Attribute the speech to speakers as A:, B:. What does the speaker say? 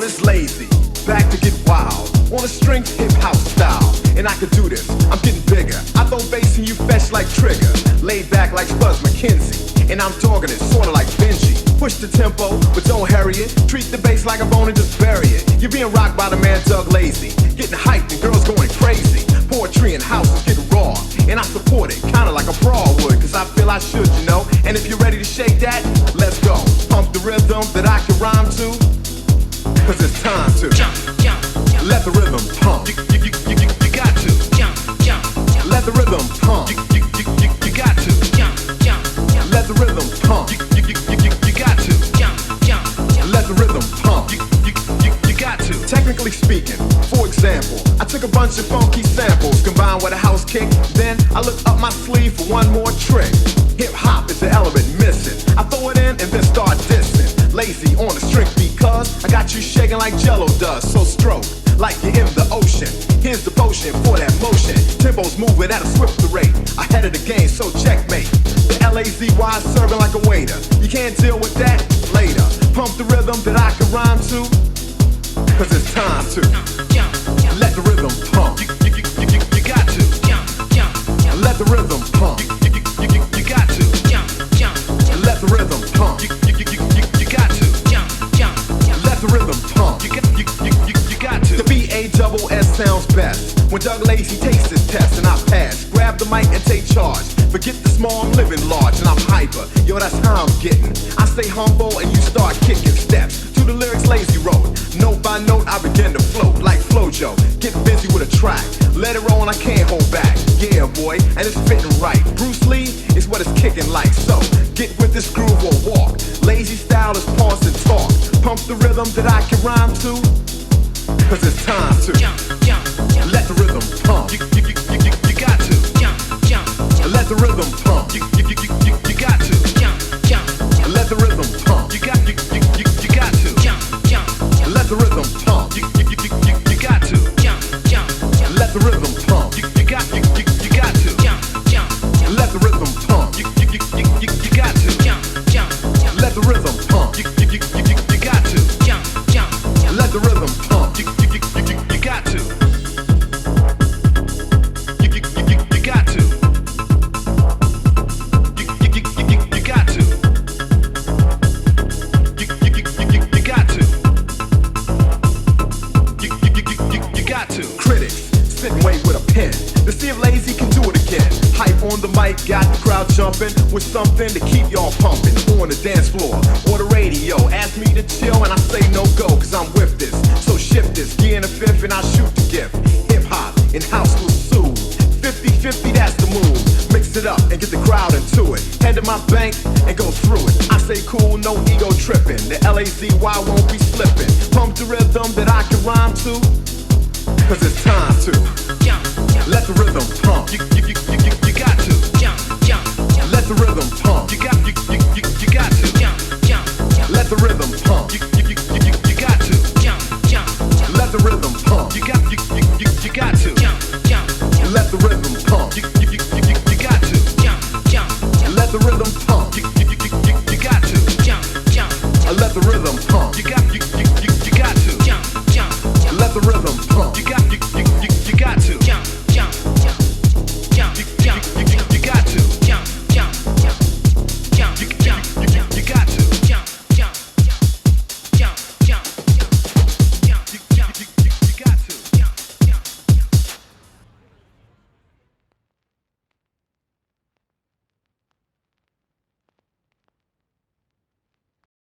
A: Well, it's lazy, back to get wild. On a string hip house style, and I can do this, I'm getting bigger. I throw bass and you fetch like Trigger. Laid back like Spuzz McKenzie, and I'm dogging it, sorta like Benji. Push the tempo, but don't hurry it. Treat the bass like a bone and just bury it. You're being rocked by the man Doug Lazy. Getting hyped and girls going crazy. Poetry and houses getting raw, and I support it, kinda like a brawl would, cause I feel I should, you know. And if you're ready to shake that, let's go. Pump the rhythm that I can rhyme to, cause it's time to
B: jump, jump, jump.
A: Let the rhythm pump. You got to
B: jump, jump, jump.
A: Let the rhythm pump. You got to
B: jump, jump, jump.
A: Let the rhythm pump. You got to
B: jump, jump, jump.
A: Let the rhythm pump. You got to. Technically speaking, for example, I took a bunch of funky samples combined with a house kick. Then I look up my sleeve for one more trick. Hip hop is the element missing. I throw it in and then start dissing. Lazy on the string because I got you shaking like Jello does. So stroke like you're in the ocean. Here's the potion for that motion. Tempo's moving at a swifter rate. Ahead of the game, so checkmate. The L-A-Z-Y serving like a waiter. You can't deal with that later. Pump the rhythm that I can rhyme to, cause it's time to let the rhythm pump. You got to let the rhythm pump. You got to let the rhythm pump. You got to let the rhythm pump. You got to. The B-A-double-S sounds best when Doug Lazy takes his test and I pass. Grab the mic and take charge. Forget the small, I'm living large and I'm hyper. Yo, that's how I'm getting. I stay humble and you start kicking steps to the lyrics Lazy wrote. Note by note, I begin to float like Flojo. Get busy with a track. Let it roll and I can't hold back. Yeah, boy, and it's fitting right. Bruce Lee is what it's kicking like. So, get with this groove or walk. Lazy style is pause and talk. Pump the rhythm that I can rhyme to, cause it's time to let the rhythm pump. You got to let the rhythm pump. You got to let the rhythm pump. You got to let the rhythm pump. You got to let the rhythm pump. You got to let the rhythm pump. You got to let the rhythm pump. You got to let the rhythm pump. You got to. You got to. You got to. You got to. You got to. Critics sit and wait with a pen to see if Lazy can do it again. Hype on the mic, got the crowd jumping with something to keep y'all pumping. On the dance floor or the radio, ask me to chill and I say no go, cause I'm with this. So shift this, gear in the fifth and I shoot the gift. Hip hop and house will soothe. 50-50, that's the move. Mix it up and get the crowd into it. Head to my bank and go through it. I say cool, no ego tripping. The L-A-Z-Y won't be slipping. Pump the rhythm that I can rhyme to, cause it's time to let the rhythm pump. You